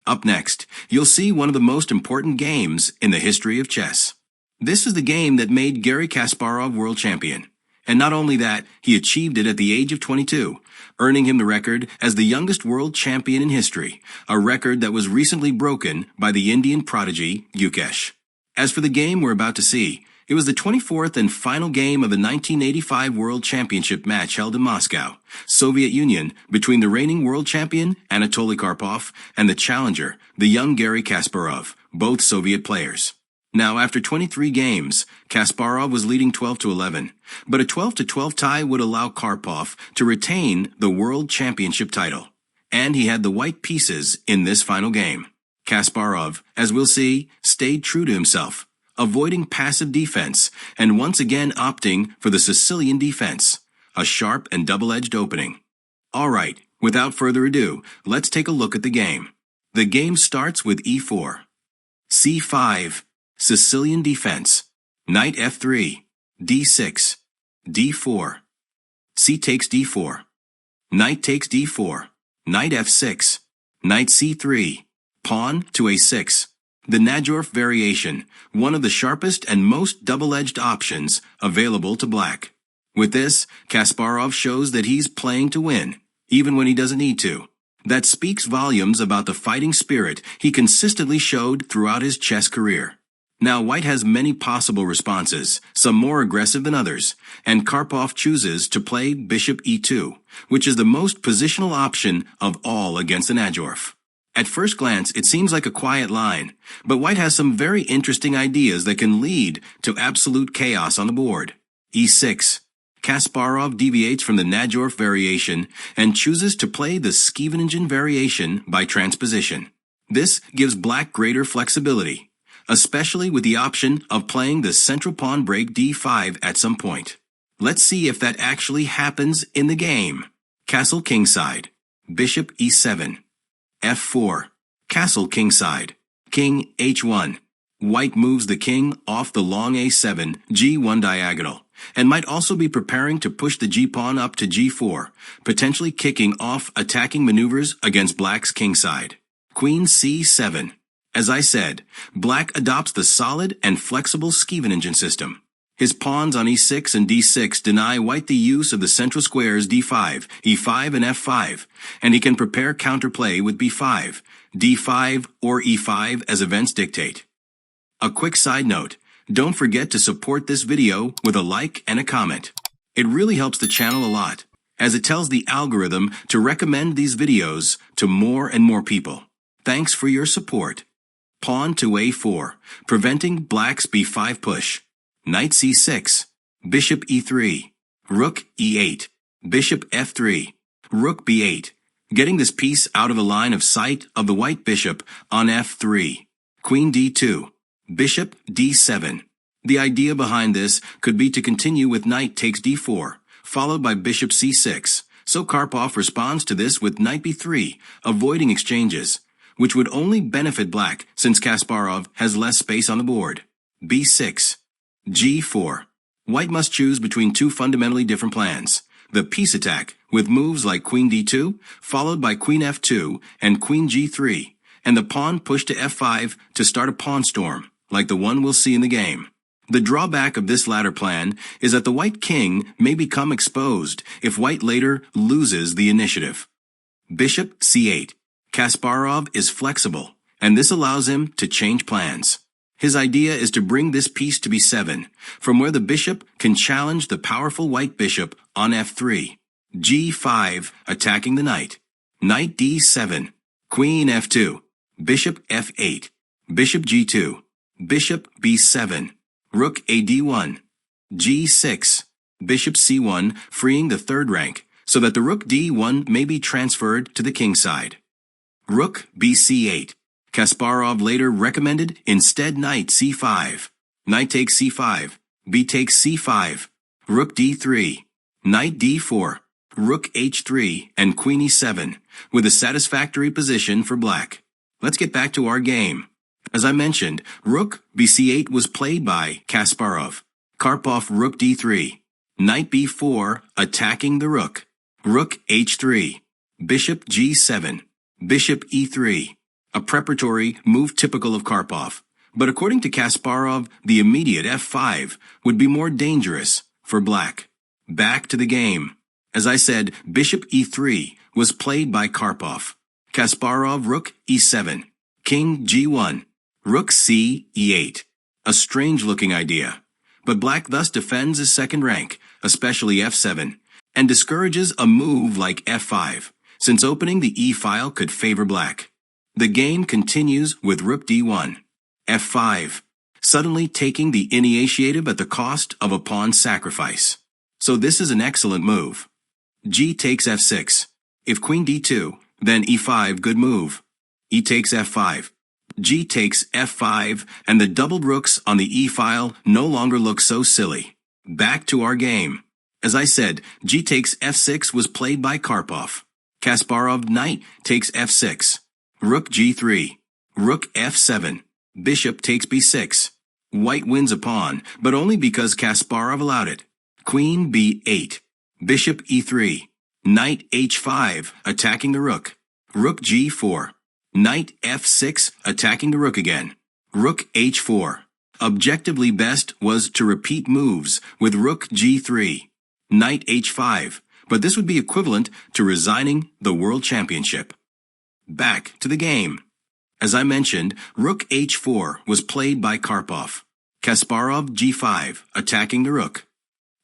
Up next, you'll see one of the most important games in the history of chess. This is the game that made Garry Kasparov world champion. And not only that, he achieved it at the age of 22, earning him the record as the youngest world champion in history, a record that was recently broken by the Indian prodigy Gukesh. As for the game we're about to see, it was the 24th and final game of the 1985 World Championship match held in Moscow, Soviet Union, between the reigning world champion, Anatoly Karpov, and the challenger, the young Garry Kasparov, both Soviet players. Now, after 23 games, Kasparov was leading 12-11, but a 12-12 tie would allow Karpov to retain the World Championship title. And he had the white pieces in this final game. Kasparov, as we'll see, stayed true to himself, avoiding passive defense, and once again opting for the Sicilian Defense, a sharp and double-edged opening. All right, without further ado, let's take a look at the game. The game starts with e4. c5, Sicilian Defense. Knight f3, d6, d4. C takes d4. Knight takes d4. Knight f6. Knight c3. Pawn to a6. The Najorf variation, one of the sharpest and most double-edged options available to black. With this, Kasparov shows that he's playing to win, even when he doesn't need to. That speaks volumes about the fighting spirit he consistently showed throughout his chess career. Now, white has many possible responses, some more aggressive than others, and Karpov chooses to play bishop e2, which is the most positional option of all against the Najorf. At first glance, it seems like a quiet line, but white has some very interesting ideas that can lead to absolute chaos on the board. e6. Kasparov deviates from the Najorf variation and chooses to play the Scheveningen Variation by transposition. This gives black greater flexibility, especially with the option of playing the central pawn break d5 at some point. Let's see if that actually happens in the game. Castle kingside. Bishop e7. f4. Castle kingside. King h1. White moves the king off the long a7, g1 diagonal, and might also be preparing to push the g-pawn up to g4, potentially kicking off attacking maneuvers against black's kingside. Queen c7. As I said, black adopts the solid and flexible Scheveningen system. His pawns on e6 and d6 deny white the use of the central squares d5, e5, and f5, and he can prepare counterplay with b5, d5, or e5 as events dictate. A quick side note, don't forget to support this video with a like and a comment. It really helps the channel a lot, as it tells the algorithm to recommend these videos to more and more people. Thanks for your support. Pawn to a4, preventing black's b5 push. Knight c6, bishop e3, rook e8, bishop f3, rook b8, getting this piece out of a line of sight of the white bishop on f3, queen d2, bishop d7. The idea behind this could be to continue with knight takes d4, followed by bishop c6, so Karpov responds to this with knight b3, avoiding exchanges, which would only benefit black since Kasparov has less space on the board. b6. g4. White must choose between two fundamentally different plans. The peace attack, with moves like queen d2, followed by queen f2 and queen g3, and the pawn push to f5 to start a pawn storm, like the one we'll see in the game. The drawback of this latter plan is that the white king may become exposed if white later loses the initiative. Bishop c8. Kasparov is flexible, and this allows him to change plans. His idea is to bring this piece to b7, from where the bishop can challenge the powerful white bishop on f3. g5, attacking the knight. Knight d7. Queen f2. Bishop f8. Bishop g2. Bishop b7. Rook ad1. g6. Bishop c1, freeing the third rank, so that the rook d1 may be transferred to the kingside. Rook bc8. Kasparov later recommended instead knight c5. Knight takes c5. B takes c5. Rook d3. Knight d4. Rook h3 and queen e7, with a satisfactory position for black. Let's get back to our game. As I mentioned, rook bc8 was played by Kasparov. Karpov rook d3. Knight b4, attacking the rook. Rook h3. Bishop g7. Bishop e3. a preparatory move typical of Karpov. But according to Kasparov, the immediate f5 would be more dangerous for black. Back to the game. As I said, bishop e3 was played by Karpov. Kasparov rook e7, king g1, rook c e8. A strange-looking idea. But black thus defends his second rank, especially f7, and discourages a move like f5, since opening the e-file could favor black. The game continues with rook d1, f5, suddenly taking the initiative at the cost of a pawn sacrifice. So this is an excellent move. G takes f6. If queen d2, then e5, good move. E takes f5. G takes f5, and the doubled rooks on the e-file no longer look so silly. Back to our game. As I said, G takes f6 was played by Karpov. Kasparov knight takes f6. Rook g3. Rook f7. Bishop takes b6. White wins a pawn, but only because Kasparov allowed it. Queen b8. Bishop e3. Knight h5, attacking the rook. Rook g4. Knight f6, attacking the rook again. Rook h4. Objectively best was to repeat moves with rook g3. Knight h5, but this would be equivalent to resigning the world championship. Back to the game. As I mentioned, rook h4 was played by Karpov. Kasparov g5, attacking the rook.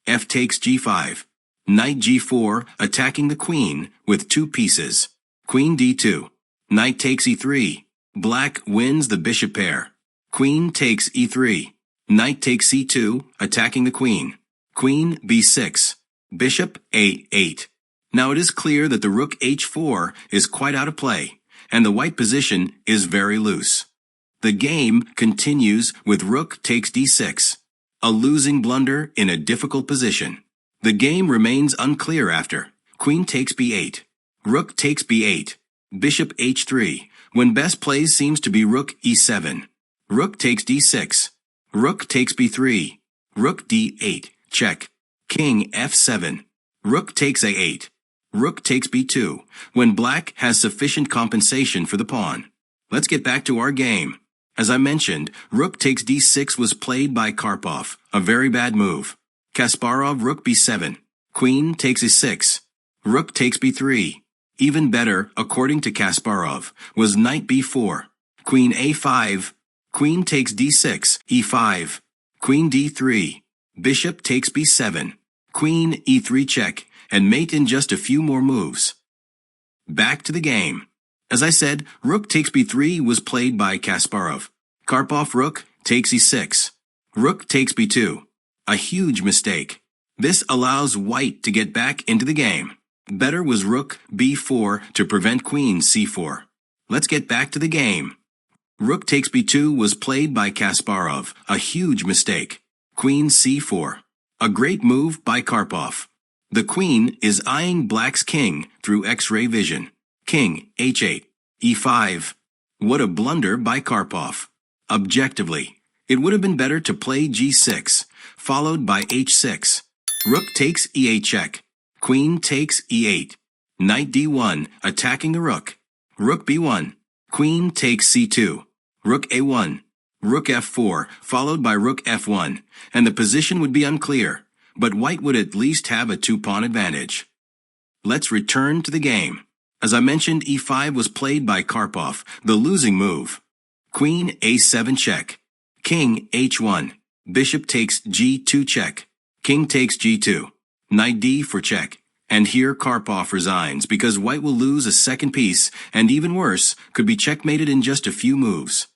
F takes g5. Knight g4, attacking the queen with two pieces. Queen d2. Knight takes e3. Black wins the bishop pair. Queen takes e3. Knight takes c2, attacking the queen. Queen b6. Bishop a8. Now it is clear that the rook h4 is quite out of play, and the white position is very loose. The game continues with rook takes d6, a losing blunder in a difficult position. The game remains unclear after queen takes b8, rook takes b8, bishop h3, when best plays seems to be rook e7. Rook takes d6, rook takes b3, rook d8, check, king f7, rook takes a8, rook takes b2, when black has sufficient compensation for the pawn. Let's get back to our game. As I mentioned, rook takes d6 was played by Karpov, a very bad move. Kasparov rook b7, queen takes e6, rook takes b3. Even better, according to Kasparov, was knight b4, queen a5, queen takes d6, e5, queen d3, bishop takes b7, queen e3 check, and mate in just a few more moves. Back to the game. As I said, rook takes b3 was played by Kasparov. Karpov rook takes e6. Rook takes b2. A huge mistake. This allows white to get back into the game. Better was rook b4 to prevent queen c4. Let's get back to the game. Rook takes b2 was played by Kasparov. A huge mistake. Queen c4. A great move by Karpov. The queen is eyeing black's king through X-ray vision. King h8, e5. What a blunder by Karpov. Objectively, it would have been better to play g6, followed by h6. Rook takes e8 check. Queen takes e8. Knight d1, attacking the rook. Rook b1. Queen takes c2. Rook a1. Rook f4, followed by rook f1, and the position would be unclear, but white would at least have a two-pawn advantage. Let's return to the game. As I mentioned, e5 was played by Karpov, the losing move. Queen a7 check. King h1. Bishop takes g2 check. King takes g2. Knight d for check. And here Karpov resigns because white will lose a second piece, and even worse, could be checkmated in just a few moves.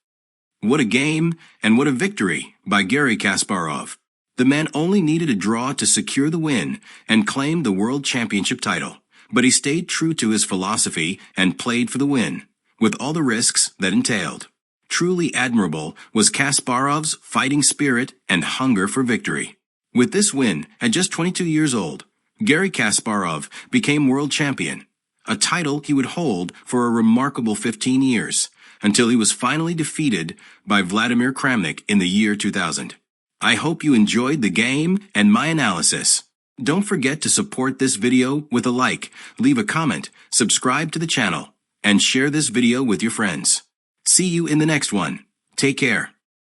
What a game, and what a victory by Garry Kasparov. The man only needed a draw to secure the win and claim the world championship title, but he stayed true to his philosophy and played for the win, with all the risks that entailed. Truly admirable was Kasparov's fighting spirit and hunger for victory. With this win, at just 22 years old, Garry Kasparov became world champion, a title he would hold for a remarkable 15 years, until he was finally defeated by Vladimir Kramnik in the year 2000. I hope you enjoyed the game and my analysis. Don't forget to support this video with a like, leave a comment, subscribe to the channel, and share this video with your friends. See you in the next one. Take care.